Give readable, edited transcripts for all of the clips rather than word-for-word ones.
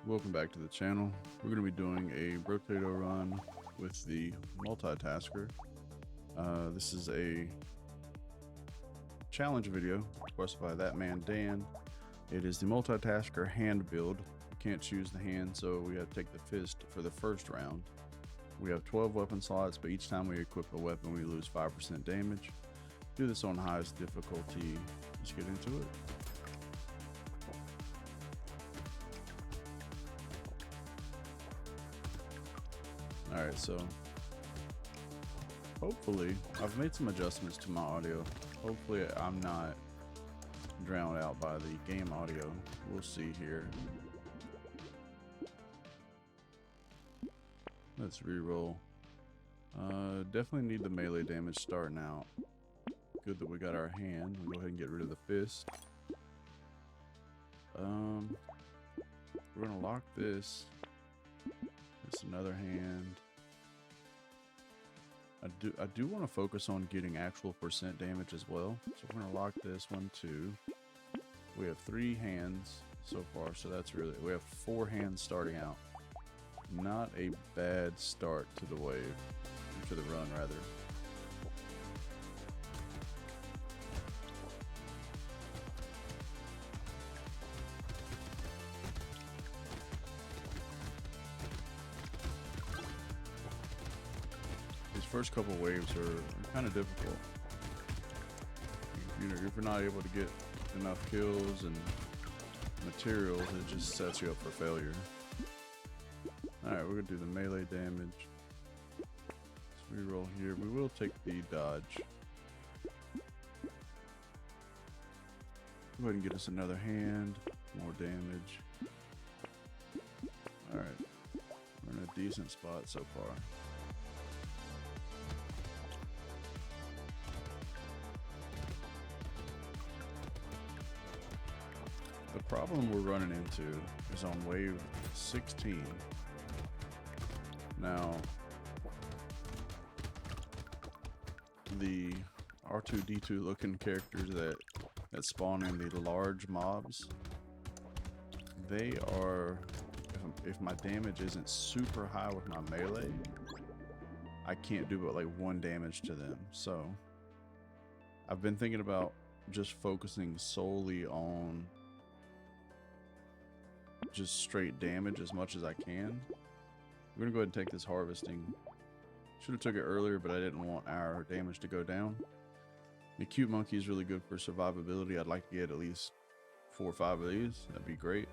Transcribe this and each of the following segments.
Welcome back to the channel. We're going to be doing a Brotato run with the Multitasker. This is a challenge video requested by that man Dan. It is the Multitasker hand build. We can't choose the hand, so we have to take the fist for the first round. We have 12 weapon slots, but each time we equip a weapon we lose 5% damage. Do this on highest difficulty. Let's get into it. Alright, so hopefully I've made some adjustments to my audio. Hopefully I'm not drowned out by the game audio. We'll see here. Let's reroll. Definitely need the melee damage starting out. Good that we got our hand. We'll go ahead and get rid of the fist. We're gonna lock this. It's another hand. I do want to focus on getting actual percent damage as well. So we're gonna lock this one too. We have 3 hands so far, so that's really, we have 4 hands starting out. Not a bad start to the wave, to the run rather. These first couple waves are kind of difficult. You know, if you're not able to get enough kills and materials, it just sets you up for failure. Alright, we're gonna do the melee damage. Let's reroll here. We will take the dodge. Go ahead and get us another hand. More damage. Alright. We're in a decent spot so far. The problem we're running into is on wave 16. Now, the R2-D2 looking characters that spawn in the large mobs, they are, if my damage isn't super high with my melee, I can't do but like 1 damage to them. So I've been thinking about just focusing solely on just straight damage as much as I can. We're gonna go ahead and take this harvesting. Should have took it earlier, but I didn't want our damage to go down. The cute monkey is really good for survivability. I'd like to get at least 4 or 5 of these. That'd be great.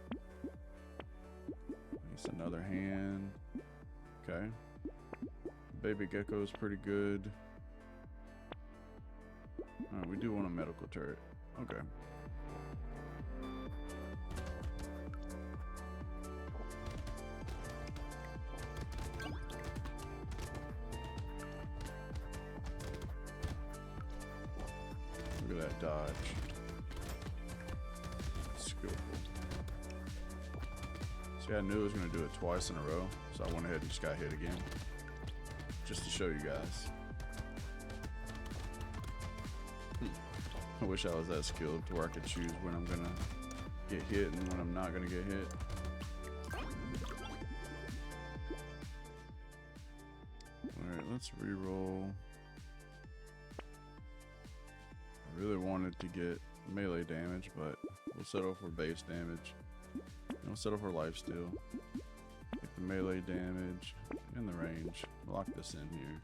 It's another hand. Okay. Baby gecko is pretty good. Alright, we do want a medical turret. Okay. Look at that dodge. Skillful. See, I knew I was going to do it twice in a row, so I went ahead and just got hit again. Just to show you guys. I wish I was that skilled to where I could choose when I'm going to get hit and when I'm not going to get hit. Alright, let's reroll. I really wanted to get melee damage, but we'll settle for base damage. And we'll settle for lifesteal. Get the melee damage and the range. Lock this in here.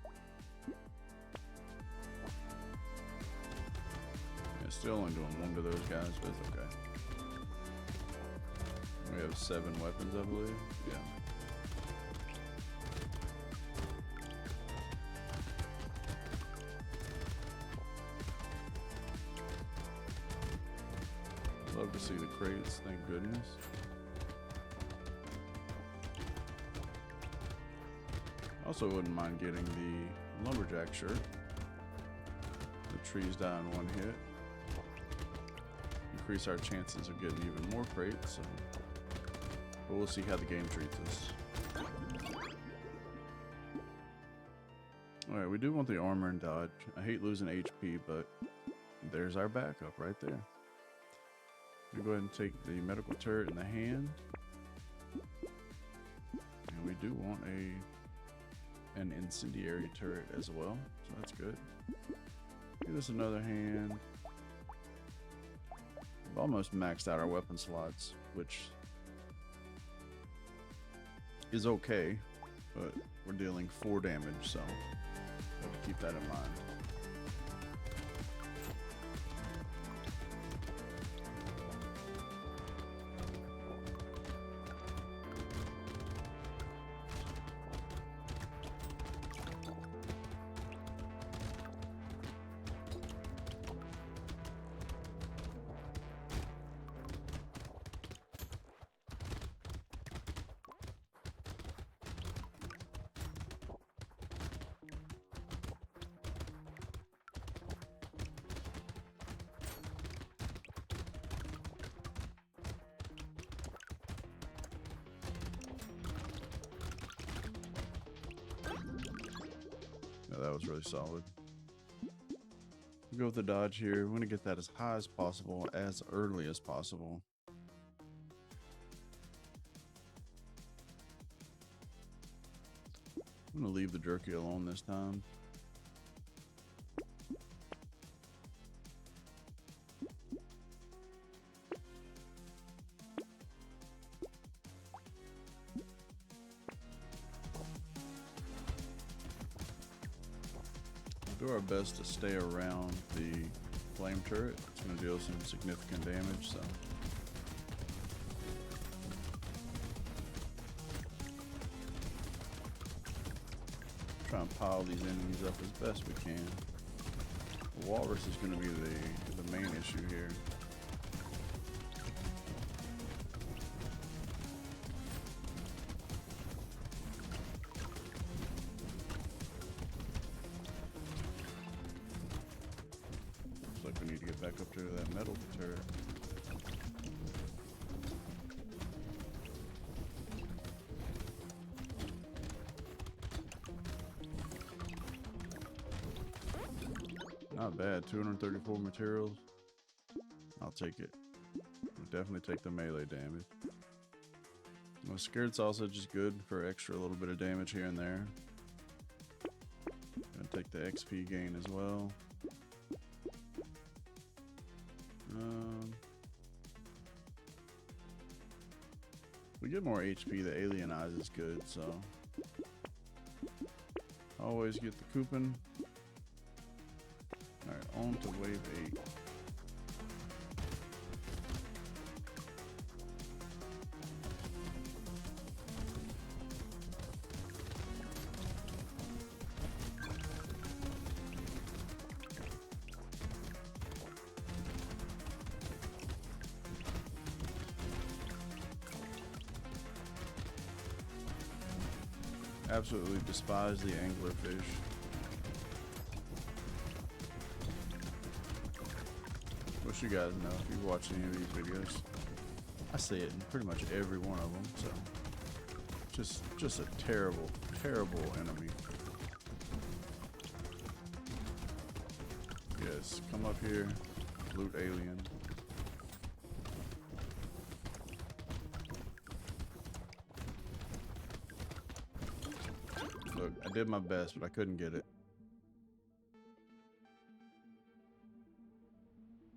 Yeah, still only doing 1 to those guys, but it's okay. We have 7 weapons, I believe. Yeah. Love to see the crates, thank goodness. Also wouldn't mind getting the lumberjack shirt. The trees die in 1 hit. Increase our chances of getting even more crates, so. But we'll see how the game treats us. Alright, we do want the armor and dodge. I hate losing HP, but there's our backup right there. We go ahead and take the medical turret in the hand. And we do want an incendiary turret as well, so that's good. Give us another hand. We've almost maxed out our weapon slots, which is okay, but we're dealing 4 damage, so have to keep that in mind. That was really solid. We'll go with the dodge here. We want to get that as high as possible, as early as possible. I'm going to leave the jerky alone this time. Do our best to stay around the flame turret. It's going to deal some significant damage, so. Try and pile these enemies up as best we can. The walrus is going to be the main issue here. We need to get back up to that metal turret. Not bad, 234 materials. I'll take it. We'll definitely take the melee damage. My scared sausage is good for extra little bit of damage here and there. Gonna take the XP gain as well. We get more HP, the alien eyes is good, so always get the coupon. Alright, on to wave 8. Absolutely despise the anglerfish. Wish you guys know if you watch any of these videos. I say it in pretty much every one of them, so just a terrible, terrible enemy. Yes, come up here, loot alien. Look, I did my best, but I couldn't get it.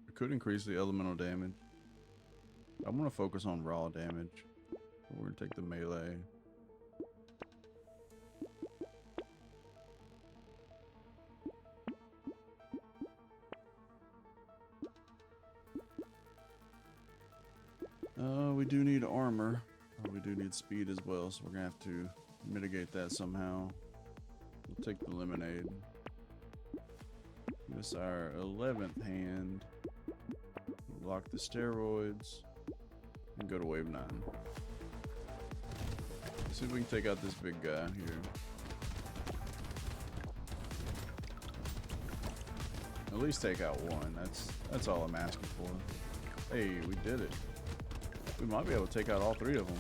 I could increase the elemental damage. I'm going to focus on raw damage. We're going to take the melee. We do need armor. We do need speed as well, so we're going to have to mitigate that somehow. We'll take the lemonade. This is our 11th hand. Lock the steroids and go to wave 9. Let's see if we can take out this big guy here. At least take out one. That's all I'm asking for. Hey, we did it. We might be able to take out all 3 of them.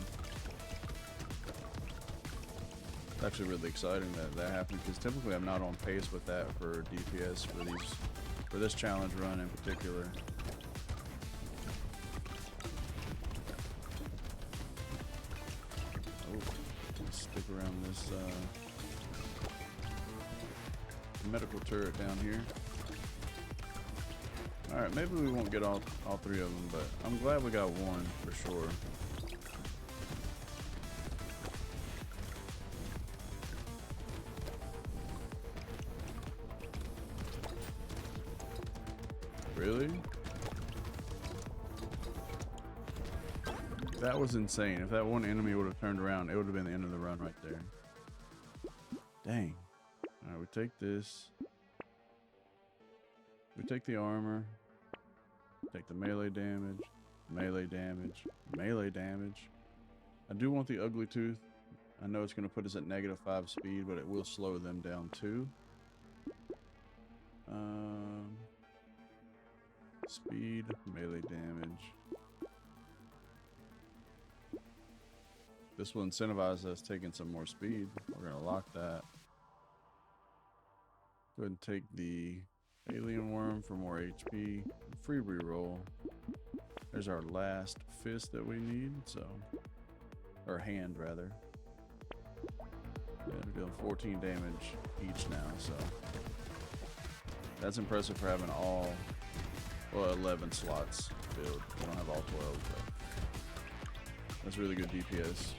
It's actually really exciting that that happened, because typically I'm not on pace with that for DPS for this challenge run in particular. Oh, Stick around this medical turret down here. Alright, maybe we won't get all three of them, but I'm glad we got one for sure. Really? That was insane. If that one enemy would have turned around, it would have been the end of the run right there. Dang. Alright, we take this. We take the armor. Take the melee damage. Melee damage. Melee damage. I do want the ugly tooth. I know it's going to put us at -5 speed, but it will slow them down too. Speed, melee damage. This will incentivize us taking some more speed. We're going to lock that. Go ahead and take the alien worm for more HP. Free reroll. There's our last fist that we need, so. Or hand, rather. Yeah, we're dealing 14 damage each now, so. That's impressive for having all, well, 11 slots filled. We don't have all 12, but that's really good DPS.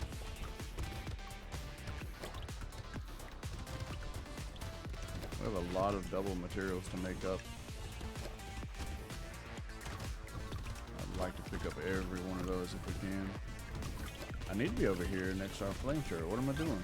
We have a lot of double materials to make up. I'd like to pick up every one of those if we can. I need to be over here next to our flame turret. What am I doing?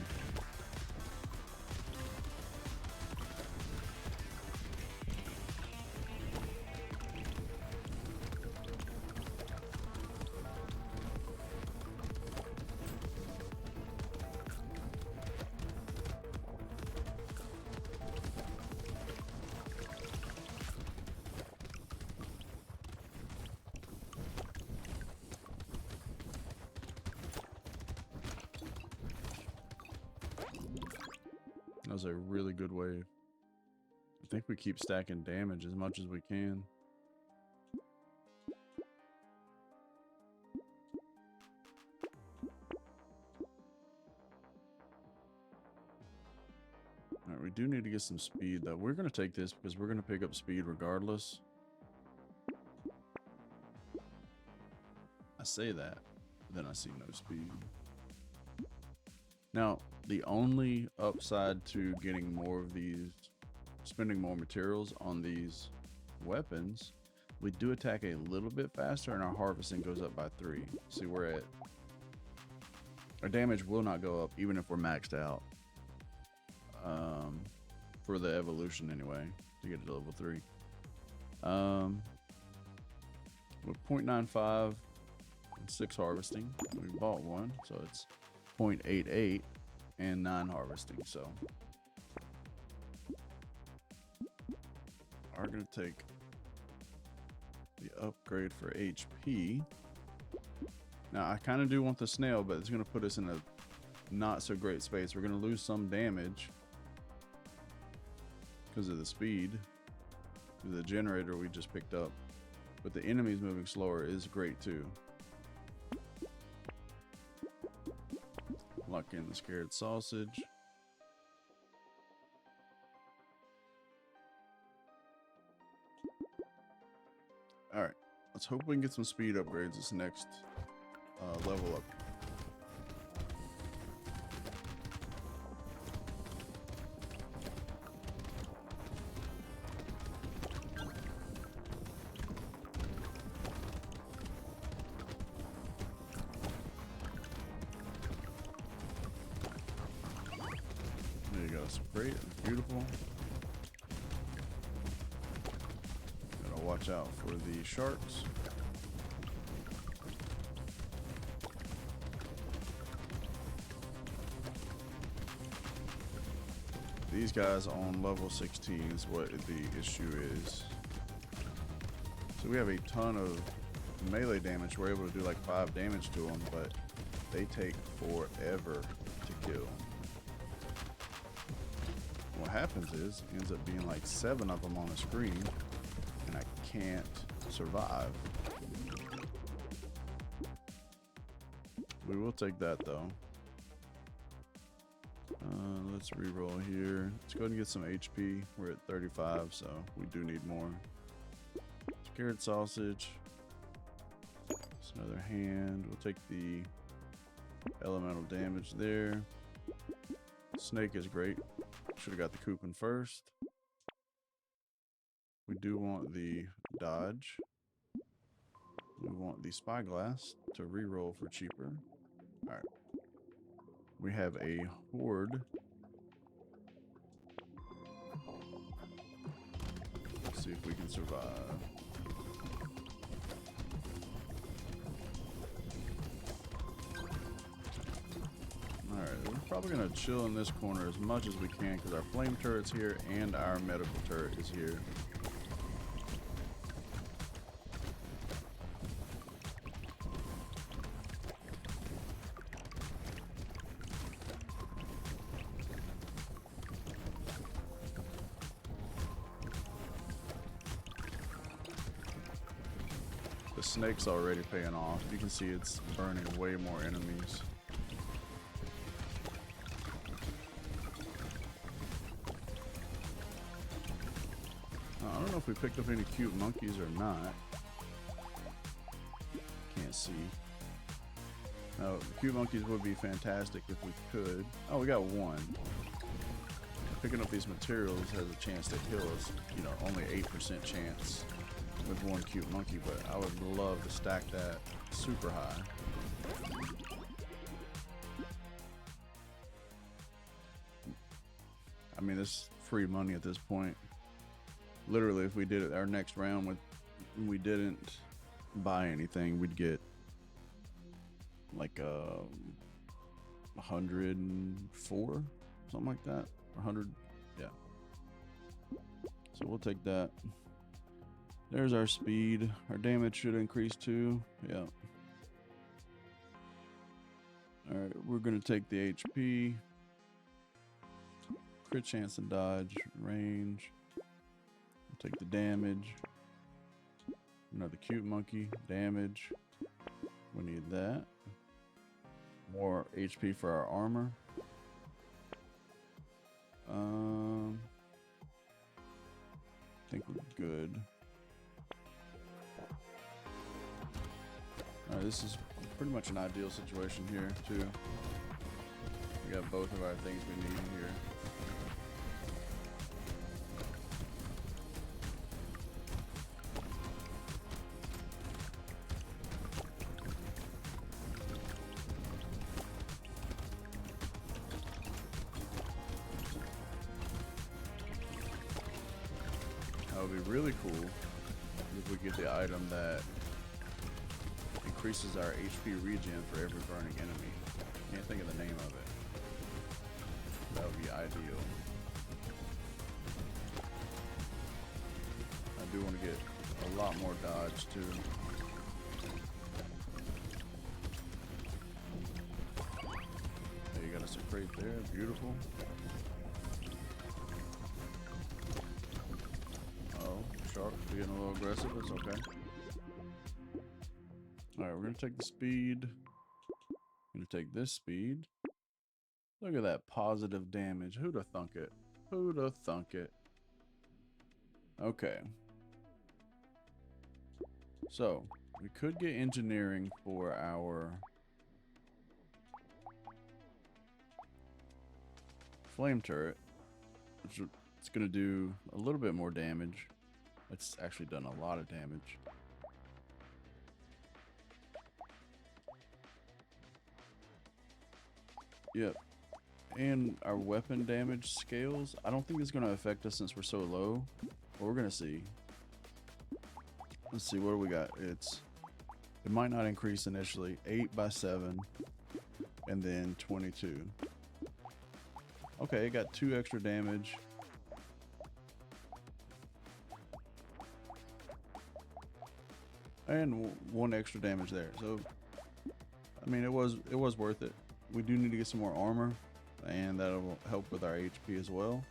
That was a really good wave. I think we keep stacking damage as much as we can. Alright, we do need to get some speed though. We're going to take this because we're going to pick up speed regardless. I say that, but then I see no speed. Now, the only upside to getting more of these, spending more materials on these weapons, we do attack a little bit faster and our harvesting goes up by 3. See, we're at, our damage will not go up even if we're maxed out. For the evolution anyway, to get to level 3. With 0.95 and 6 harvesting, we bought one, so it's 0.88 and 9 harvesting, so are going to take the upgrade for HP. Now I kind of do want the snail, but it's going to put us in a not so great space. We're going to lose some damage because of the speed, the generator we just picked up, but the enemies moving slower is great too. Lock in the scared sausage. All right, let's hope we can get some speed upgrades this next level up. There you go, it's great, it's beautiful. Gotta watch out for the sharks. These guys on level 16 is what the issue is. So we have a ton of melee damage. We're able to do like 5 damage to them, but they take forever to kill. What happens is, ends up being like 7 of them on the screen, and I can't survive. We will take that though. Let's re-roll here. Let's go ahead and get some HP. We're at 35, so we do need more. Scared sausage. It's another hand. We'll take the elemental damage there. Snake is great. Should have got the coupon first. We do want the dodge. We want the spyglass to re-roll for cheaper. Alright. We have a horde. Let's see if we can survive. Alright, we're probably going to chill in this corner as much as we can because our flame turret's here and our medical turret is here. The snake's already paying off. You can see it's burning way more enemies. I don't know if we picked up any cute monkeys or not. Can't see. No, cute monkeys would be fantastic if we could. Oh, we got one. Picking up these materials has a chance to heal us. You know, only 8% chance with one cute monkey, but I would love to stack that super high. I mean, this free money at this point. Literally, if we did it our next round with we didn't buy anything, we'd get like 104, something like that. 100, yeah. So we'll take that. There's our speed. Our damage should increase too. Yeah. Alright, we're gonna take the HP. Crit chance and dodge. Range. We'll take the damage. Another cute monkey. Damage. We need that. More HP for our armor. I think we're good. Alright, this is pretty much an ideal situation here, too. We got both of our things we need here. That would be really cool if we get the item that increases our HP regen for every burning enemy. Can't think of the name of it. That would be ideal. I do want to get a lot more dodge too. There, you got us a crate there. Beautiful. Oh, shark being a little aggressive. It's okay. Alright, we're going to take the speed. Going to take this speed. Look at that positive damage. Who'd have thunk it? Who'd have thunk it? Okay. So, we could get engineering for our flame turret. Which it's going to do a little bit more damage. It's actually done a lot of damage. Yep. And our weapon damage scales, I don't think it's going to affect us since we're so low. But we're going to see. Let's see, what do we got? It might not increase initially. 8 by 7. And then 22. Okay, it got 2 extra damage. And 1 extra damage there. So, I mean, it was worth it. We do need to get some more armor, and that'll help with our HP as well.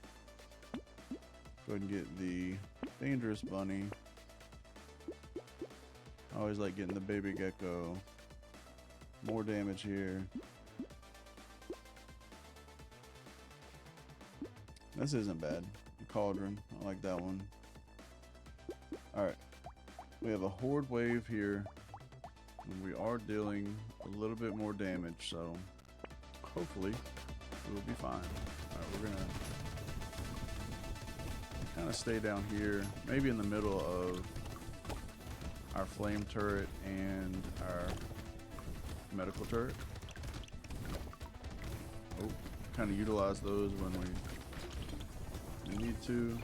Go ahead and get the dangerous bunny. I always like getting the baby gecko. More damage here. This isn't bad. Cauldron. I like that one. Alright. We have a horde wave here. And we are dealing a little bit more damage, so hopefully we'll be fine. Alright, we're gonna kind of stay down here, maybe in the middle of our flame turret and our medical turret. Oh, kind of utilize those when we need to.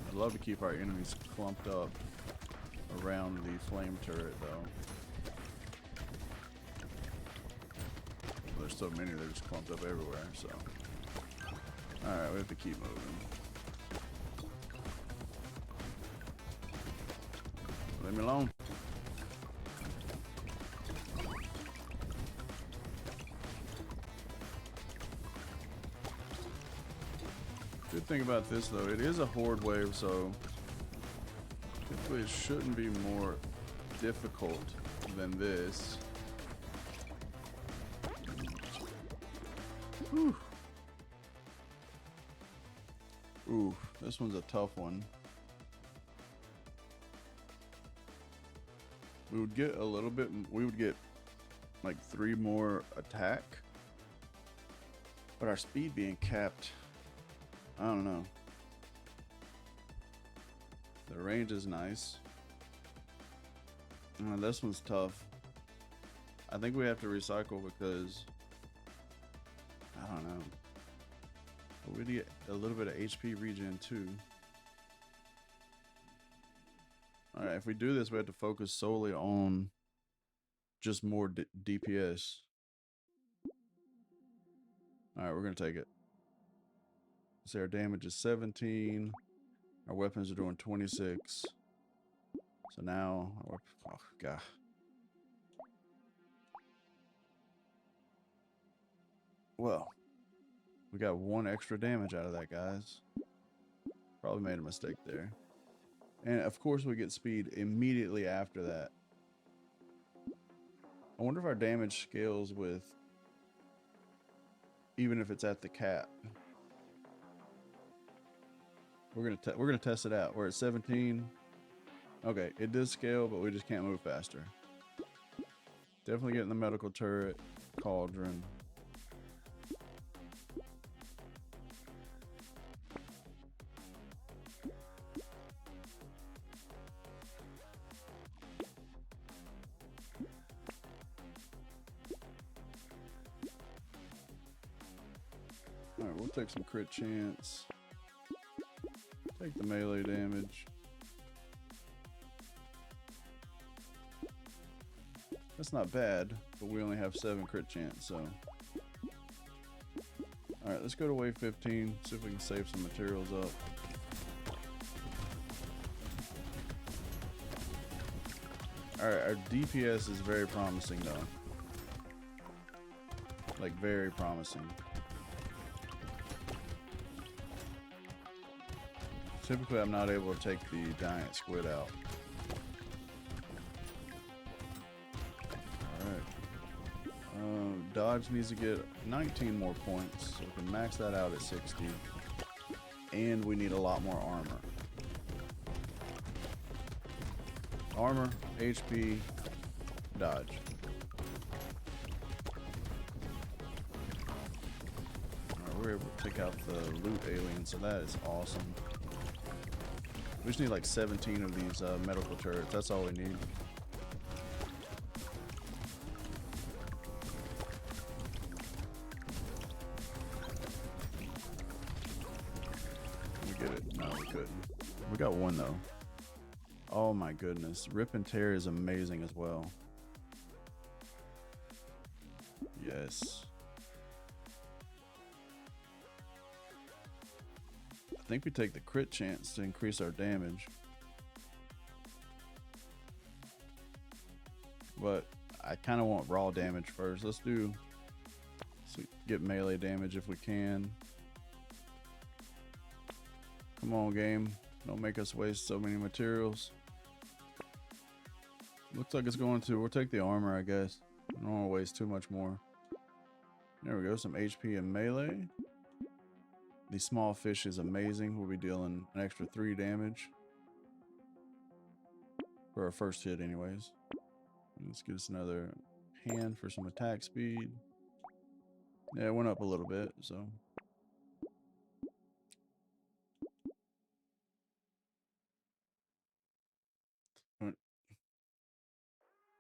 I'd love to keep our enemies clumped up around the flame turret though. There's so many, they're just clumped up everywhere, so. Alright, we have to keep moving. Leave me alone. Good thing about this though, it is a horde wave, so typically it shouldn't be more difficult than this. Whew. Ooh, this one's a tough one. We would get a little bit, we would get like 3 more attack, but our speed being capped, I don't know. The range is nice. This one's tough. I think we have to recycle because I don't know. But we get a little bit of HP regen too. Alright, if we do this, we have to focus solely on just more DPS. Alright, we're going to take it. So our damage is 17. Our weapons are doing 26. So now, oh god. Well, we got 1 extra damage out of that, guys. Probably made a mistake there. And of course we get speed immediately after that. I wonder if our damage scales with, even if it's at the cap. We're gonna test it out. We're at 17. Okay, it does scale, but we just can't move faster. Definitely getting the medical turret, cauldron. Alright, we'll take some crit chance. Take the melee damage. That's not bad, but we only have 7 crit chance, so. Alright, let's go to wave 15, see if we can save some materials up. Alright, our DPS is very promising though. Like, very promising. Typically, I'm not able to take the giant squid out. Alright. Dodge needs to get 19 more points, so we can max that out at 60. And we need a lot more armor. Armor, HP, dodge. Alright, we're able to take out the loot alien, so that is awesome. We just need like 17 of these medical turrets. That's all we need. Can we get it? No, we couldn't. We got 1 though. Oh my goodness. Rip and tear is amazing as well. Yes. I think we take the crit chance to increase our damage. But I kind of want raw damage first. Let's get melee damage if we can. Come on, game. Don't make us waste so many materials. Looks like it's going to. We'll take the armor, I guess. I don't want to waste too much more. There we go. Some HP and melee. The small fish is amazing. We'll be dealing an extra 3 damage for our first hit anyways. Let's get us another hand for some attack speed. Yeah, it went up a little bit, so.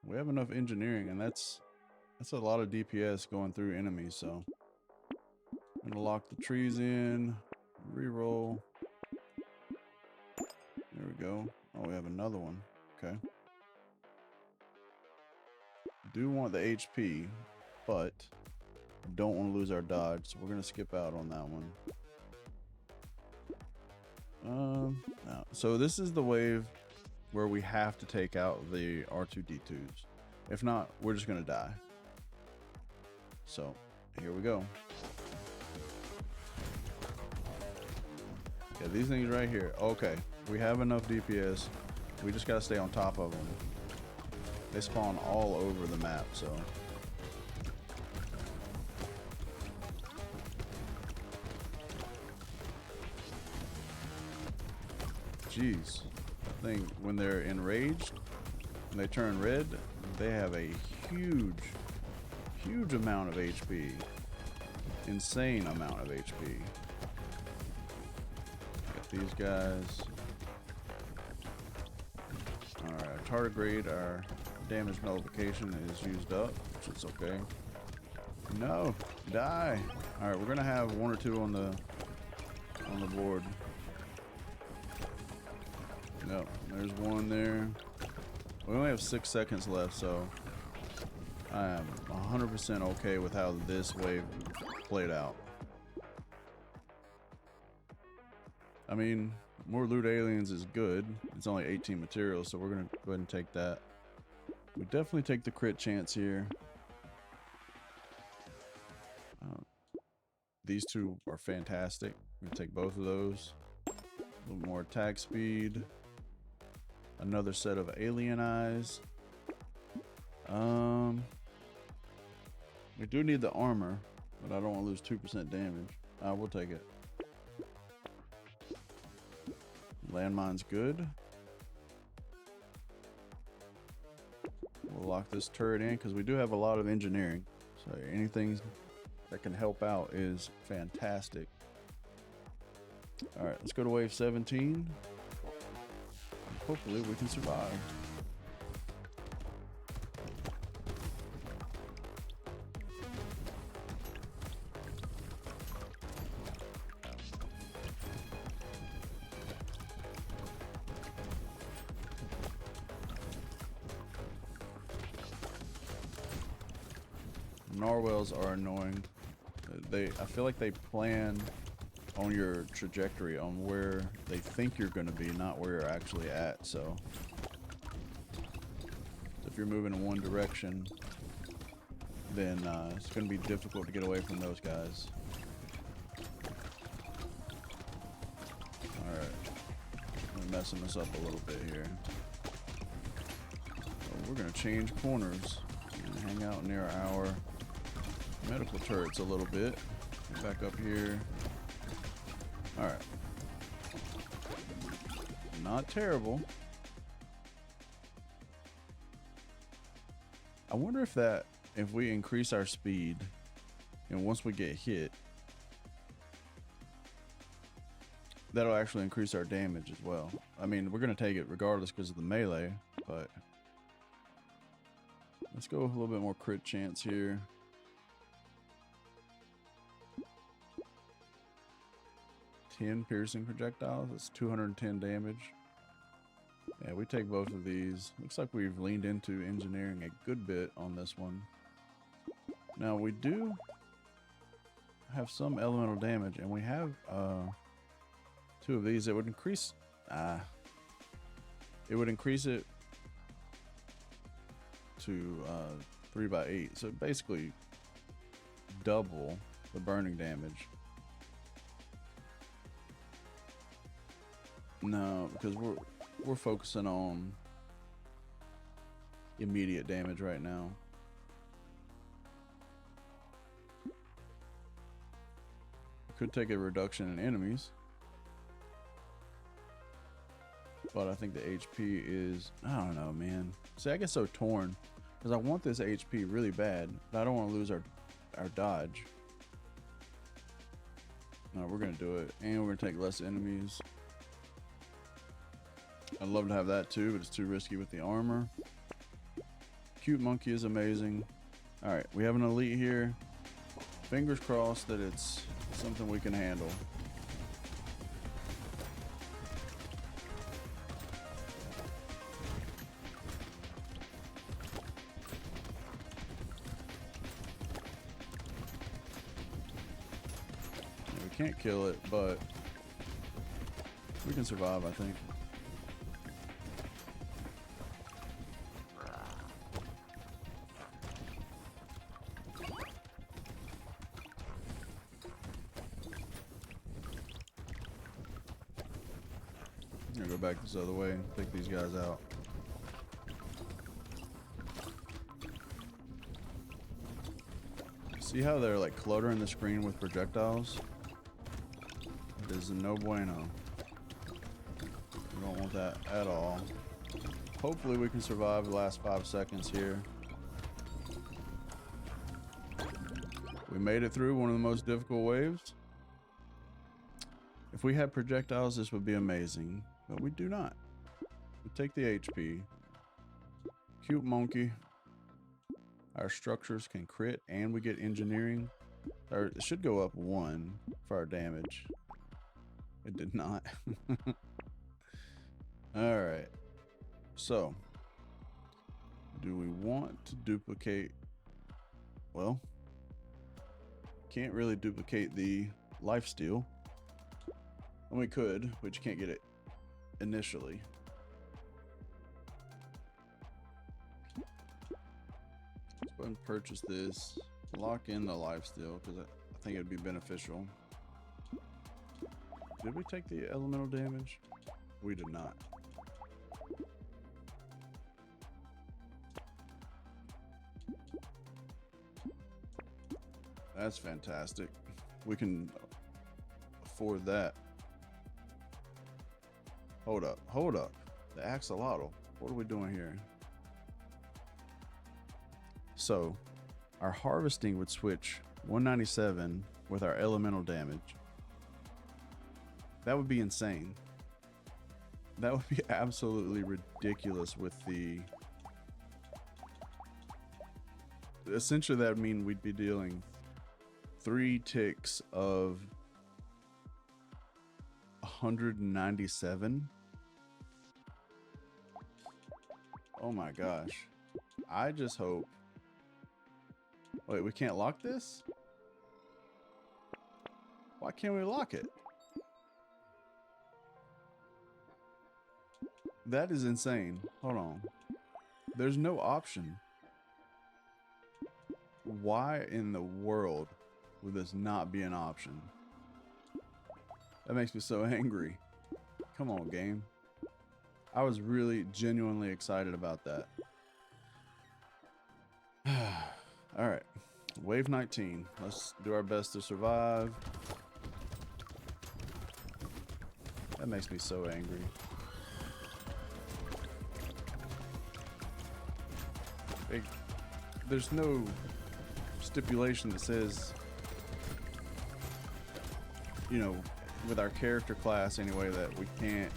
We have enough engineering, and that's a lot of DPS going through enemies, so. I'm gonna lock the trees in, reroll. There we go. Oh, we have another one. Okay. Do want the HP, but don't want to lose our dodge, so we're gonna skip out on that one. No. So this is the wave where we have to take out the R2-D2s. If not, we're just gonna die. So here we go. Yeah, these things right here. Okay, we have enough DPS. We just gotta stay on top of them. They spawn all over the map, so. Jeez, I think when they're enraged, when they turn red, they have a huge amount of HP. Insane amount of HP. Got these guys. Alright, tardigrade, our damage nullification is used up, which is okay. No, die. Alright, we're gonna have 1 or 2 on the board. Yep, there's one there. We only have 6 seconds left, so I am 100% okay with how this wave played out. I mean, more loot aliens is good. It's only 18 materials, so we're gonna go ahead and take that. We definitely take the crit chance here. These two are fantastic. We're gonna take both of those. A little more attack speed. Another set of alien eyes. We do need the armor, but I don't want to lose 2% damage. We'll take it. Landmine's good. We'll lock this turret in because we do have a lot of engineering. So anything that can help out is fantastic. All right, let's go to wave 17. Hopefully we can survive. Narwhals are annoying. I feel like they plan on your trajectory on where they think you're going to be, not where you're actually at. So if you're moving in one direction, then it's going to be difficult to get away from those guys. All right, I'm messing this up a little bit here. So we're going to change corners and hang out near our medical turrets a little bit. Get back up here. All right. Not terrible. I wonder if we increase our speed and once we get hit, that'll actually increase our damage as well. I mean, we're going to take it regardless because of the melee, but let's go with a little bit more crit chance here. Piercing projectiles. That's 210 damage. Yeah, we take both of these. Looks like we've leaned into engineering a good bit on this one. Now we do have some elemental damage, and we have 2 of these that would increase. It would increase it to 3/8, so basically double the burning damage. No, because we're focusing on immediate damage right now. Could take a reduction in enemies. But I think the HP is, I don't know, man. See, I get so torn because I want this HP really bad, but I don't want to lose our dodge. No, we're gonna do it, and we're gonna take less enemies. I'd love to have that too, but it's too risky with the armor. Cute monkey is amazing. All right, we have an elite here. Fingers crossed that it's something we can handle. We can't kill it, but we can survive, I think. I'm gonna go back this other way and take these guys out. See how they're like cluttering the screen with projectiles? It is no bueno. We don't want that at all. Hopefully we can survive the last 5 seconds here. We made it through one of the most difficult waves. If we had projectiles, this would be amazing, but we do not. We take the HP. Cute monkey. Our structures can crit and we get engineering. Or it should go up 1 for our damage. It did not. All right. So, do we want to duplicate? Well, can't really duplicate the lifesteal. And we could, but you can't get it initially. Let's go ahead and purchase this. Lock in the lifesteal because I think it would be beneficial. Did we take the elemental damage? We did not. That's fantastic. We can afford that. Hold up, hold up. The axolotl. What are we doing here? So, our harvesting would switch 197 with our elemental damage. That would be insane. That would be absolutely ridiculous with the... Essentially, that would mean we'd be dealing 3 ticks of 197. Oh my gosh. I just hope... Wait, we can't lock this? Why can't we lock it? That is insane. Hold on. There's no option. Why in the world would this not be an option? That makes me so angry. Come on, game. I was really genuinely excited about that. All right. Wave 19. Let's do our best to survive. That makes me so angry. There's no stipulation that says, you know, with our character class anyway, that we can't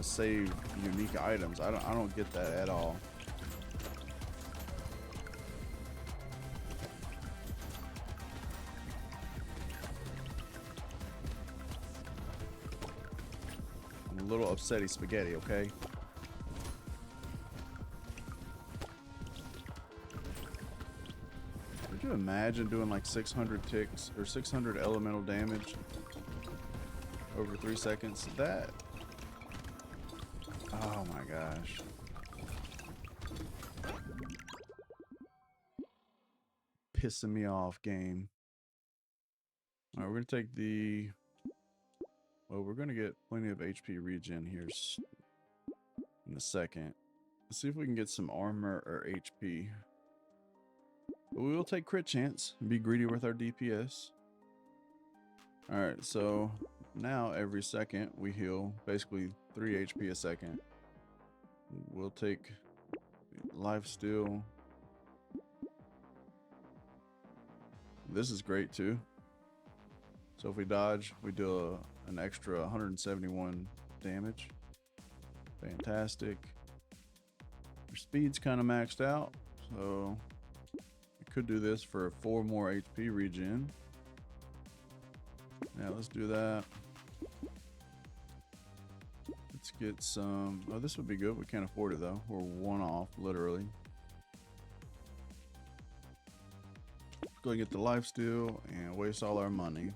save unique items. I don't get that at all. I'm a little upsetty spaghetti, okay? Could you imagine doing like 600 ticks or 600 elemental damage over 3 seconds? That... Oh my gosh. Pissing me off, game. Alright, we're gonna take the... Well, we're gonna get plenty of HP regen here in a second. Let's see if we can get some armor or HP. But we will take crit chance and be greedy with our DPS. Alright, so now every second we heal basically 3 HP a second. We'll take life steal. This is great too. So if we dodge, we do an extra 171 damage. Fantastic. Our speed's kind of maxed out, so we could do this for 4 more HP regen. Yeah, let's do that. Let's get some. Oh, this would be good. We can't afford it though. We're 1 off, literally. Let's go and get the lifesteal and waste all our money.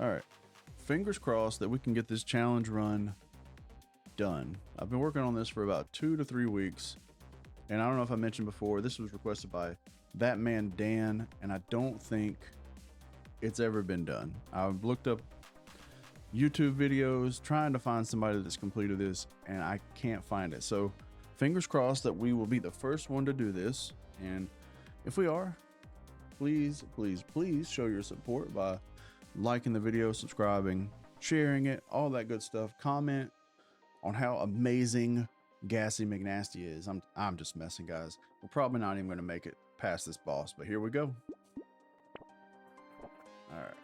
All right. Fingers crossed that we can get this challenge run done. I've been working on this for about 2 to 3 weeks, and I don't know if I mentioned before, this was requested by that man Dan, and I don't think it's ever been done. I've looked up YouTube videos trying to find somebody that's completed this, and I can't find it. So fingers crossed that we will be the first one to do this, and if we are, please show your support by liking the video, subscribing, sharing it, all that good stuff. Comment on how amazing Gassy McNasty is. I'm just messing, guys. We're probably not even going to make it past this boss, but here we go. All right.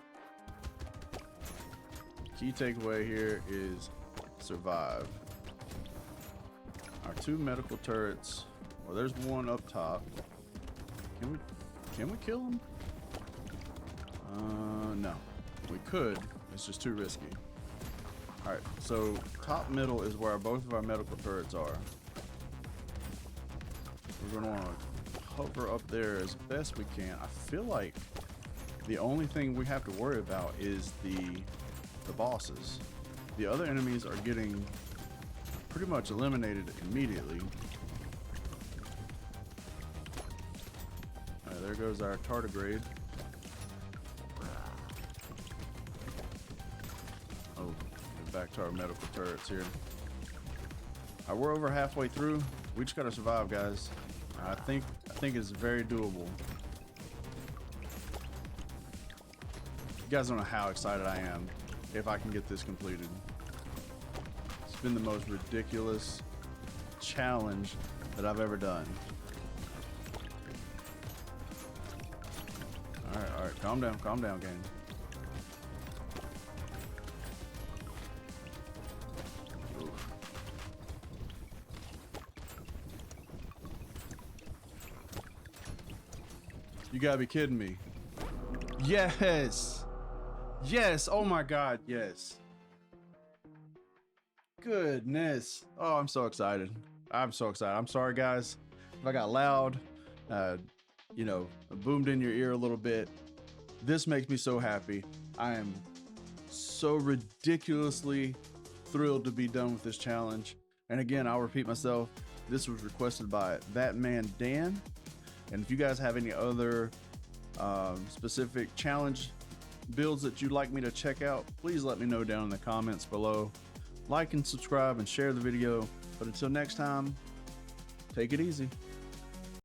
Key takeaway here is survive. Our 2 medical turrets. Well, there's one up top. Can we kill him? No. We could. It's just too risky. All right. So top middle is where both of our medical turrets are. We're gonna want to hover up there as best we can. I feel like the only thing we have to worry about is the bosses. The other enemies are getting pretty much eliminated immediately. All right, there goes our tardigrade. Oh, get back to our medical turrets here. All right, we're over halfway through. We just gotta survive, guys. I think it's very doable. You guys don't know how excited I am if I can get this completed. It's been the most ridiculous challenge that I've ever done. All right, calm down, gang. Oof. You gotta be kidding me. Yes! Yes! Oh my god, yes. Goodness. Oh, I'm so excited. I'm so excited. I'm sorry, guys, if I got loud, you know, boomed in your ear a little bit. This makes me so happy. I am so ridiculously thrilled to be done with this challenge. And again, I'll repeat myself. This was requested by that man, Dan. And if you guys have any other specific challenge builds that you'd like me to check out, please let me know down in the comments below. Like and subscribe and share the video. But until next time, take it easy.